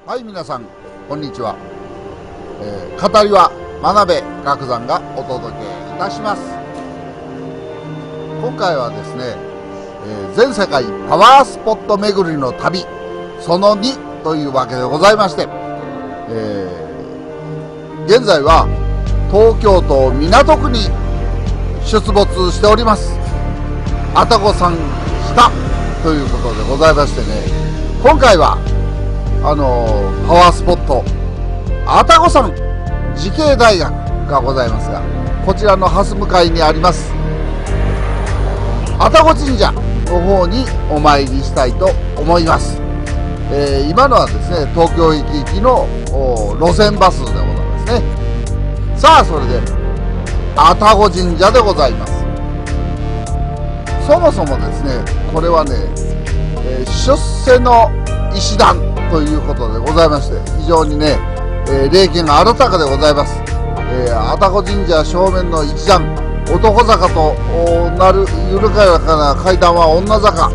はい、皆さんこんにちは。語りは真鍋岳山がお届けいたします。今回はですね、全世界パワースポット巡りの旅その2というわけでございまして、現在は東京都港区に出没しております愛宕山下ということでございましてね、今回はパワースポット愛宕山慈恵大学がございますが、こちらの蓮向かいにあります愛宕神社の方にお参りしたいと思います。今のはですね、東京駅行きの路線バスでございますね。さあ、それで愛宕神社でございます。そもそもですね、これはね、出世の石段ということでございまして、非常にね、霊験が新たかでございます。愛宕神社正面の一段、男坂となる緩やかな階段は女坂、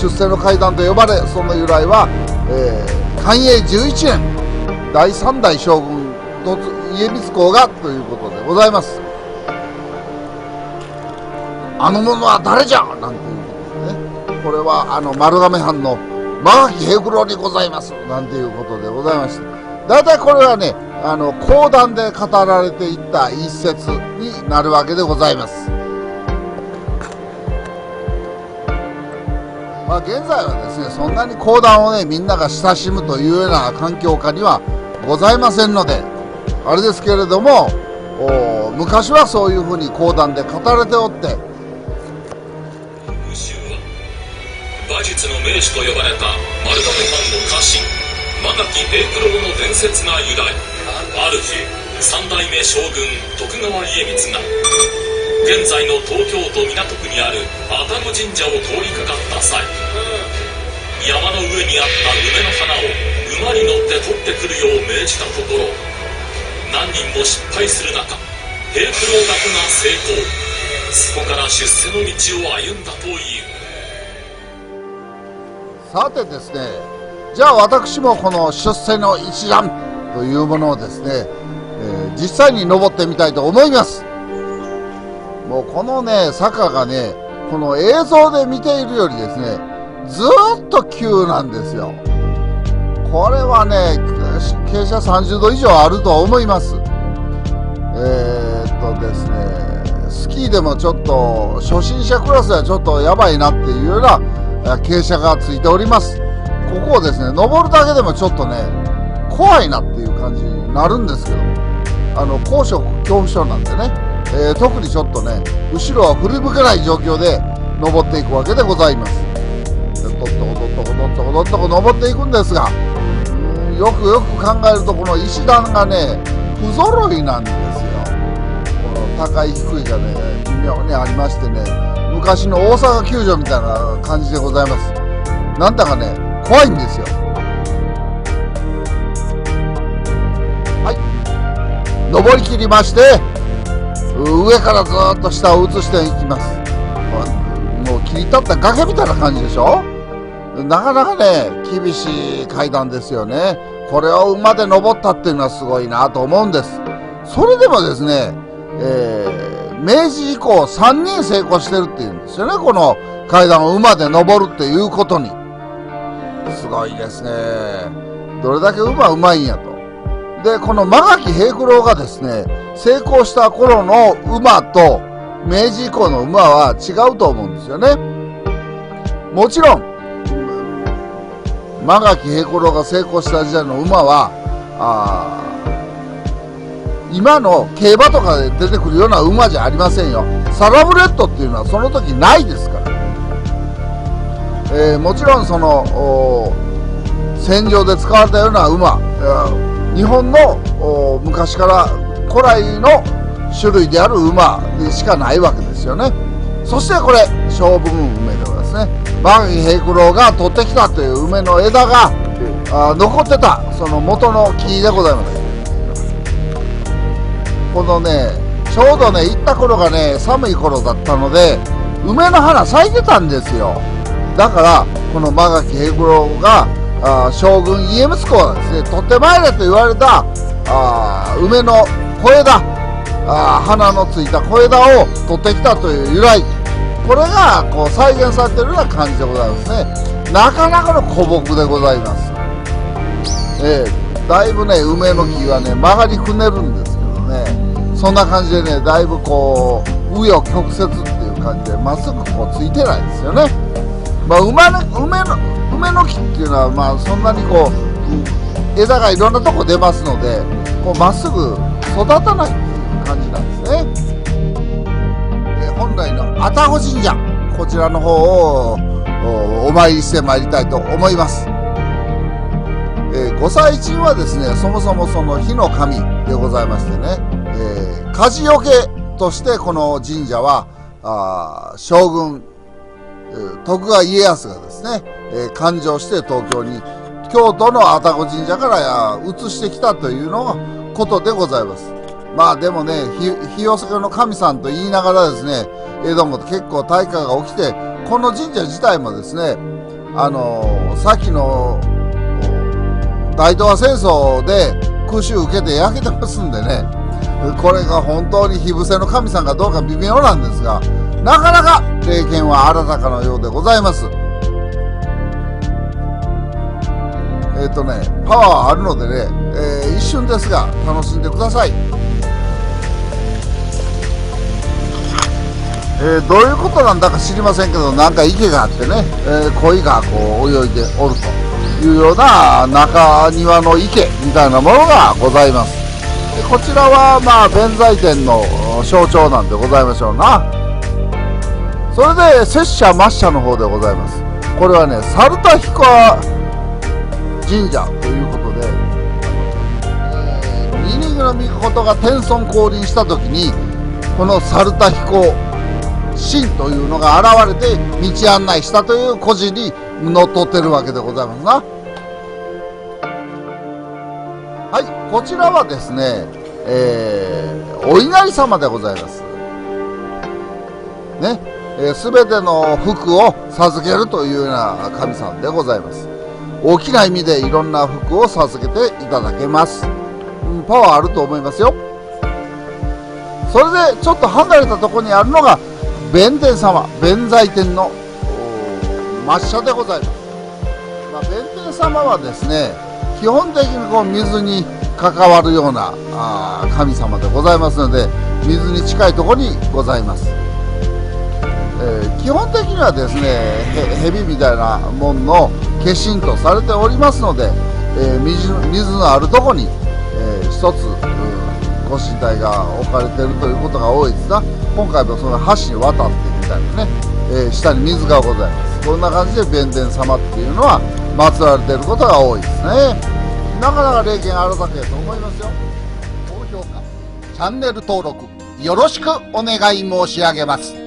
出世の階段と呼ばれ、その由来は、寛永11年第3代将軍家光公がということでございます。あの者は誰じゃなんていうことでね、これは丸亀藩の間垣平九郎にございますなんていうことでございまして、大体これはね、講談で語られていった一節になるわけでございます。現在はですね、そんなに講談をね、みんなが親しむというような環境下にはございませんので、あれですけれども、昔はそういうふうに講談で語られておって、武州は馬術の名手と呼ばれた丸亀藩の家臣間垣平九郎の伝説が由来。主三代目将軍徳川家光が現在の東京都港区にある愛宕神社を通りかかった際、山の上にあった梅の花を馬に乗って取ってくるよう命じたところ、何人も失敗する中、平九郎岳が成功。そこから出世の道を歩んだという。さてですね、じゃあ私もこの出世の一段というものをですね、実際に登ってみたいと思います。もうこのね、坂がね、この映像で見ているよりですね、ずーっと急なんですよ。これはね、傾斜30度以上あると思います。ですね、スキーでもちょっと初心者クラスではちょっとやばいなっていうような傾斜がついております。ここをですね、登るだけでもちょっとね、怖いなっていう感じになるんですけども、高所恐怖症なんでね、特にちょっとね、後ろは振り向けない状況で登っていくわけでございます。どっとこ登っていくんですが、よくよく考えるとこの石段がね、不揃いなんですよ。この高い低いがね、微妙にありましてね、昔の大阪球場みたいな感じでございます。なんだかね、怖いんですよ。はい、登りきりまして、上からずっと下を映していきます。もう切り立った崖みたいな感じでしょ。なかなかね、厳しい階段ですよね。これを馬で登ったっていうのはすごいなと思うんです。それでもですね、明治以降3人成功してるっていうんですよね。この階段を馬で登るっていうことに。すごいですね。どれだけ馬うまいんやと。で、この間垣平九郎がですね、成功した頃の馬と明治以降の馬は違うと思うんですよね。もちろん間垣平九郎が成功した時代の馬は今の競馬とかで出てくるような馬じゃありませんよ。サラブレッドっていうのはその時ないですから、もちろんその戦場で使われたような馬、日本の昔から古来の種類である馬でしかないわけですよね。そしてこれ勝負梅でございますね。間垣平九郎が取ってきたという梅の枝が残ってたその元の木でございます。このね、ちょうどね、行った頃がね、寒い頃だったので梅の花咲いてたんですよ。だからこの間垣平九郎が将軍家光公はですね、取ってまいれと言われた梅の小枝、花のついた小枝を取ってきたという由来、これがこう再現されているような感じでございますね。なかなかの古木でございます。だいぶね、梅の木がね、曲がりくねるんですけどね、そんな感じでね、だいぶこう、紆余曲折っていう感じで、まっすぐこうついてないですよね。梅の木っていうのは、まあ、そんなにこう、枝がいろんなとこ出ますので、こう、まっすぐ育たないっていう感じなんですね。本来の愛宕神社、こちらの方をお参りしてまいりたいと思います。御祭神はですね、そもそもその火の神でございましてね、火事よけとしてこの神社は将軍徳川家康がですね、勘定して東京に京都の愛宕神社から移してきたというのことでございます。まあでもね、火よけの神さんと言いながらですね、江戸も結構大火が起きて、この神社自体もですね、さっきの大東亜戦争で空襲受けて焼けてますんでね、これが本当に火伏せの神さんかどうか微妙なんですが、なかなか霊験は新たかのようでございます。パワーあるのでね、一瞬ですが楽しんでください。どういうことなんだか知りませんけど、なんか池があってね、鯉がこう泳いでおるというような中庭の池みたいなものがございます。でこちらはまあ弁財天の象徴なんでございましょうな。それで摂社末社の方でございます。これはね、猿田彦神社ということで、二人の御事が天孫降臨した時に、この猿田彦神というのが現れて道案内したという故事にのっとってるわけでございますな。はい、こちらはですね、お稲荷様でございますね。全ての福を授けるというような神さんでございます。大きな意味でいろんな福を授けていただけます。パワーあると思いますよ。それでちょっと離れたところにあるのが弁天様、弁財天の末社でございます。弁天様はですね、基本的にこう水に関わるような神様でございますので、水に近いところにございます。基本的にはですね、蛇みたいなものの化身とされておりますので、水のあるところに、一つご神体が置かれているということが多いですが、今回もその橋に渡ってみたいなね、下に水がございます。こんな感じで弁天様っていうのは祀られていることが多いですね。なかなか霊験あるだけだと思いますよ。高評価、チャンネル登録よろしくお願い申し上げます。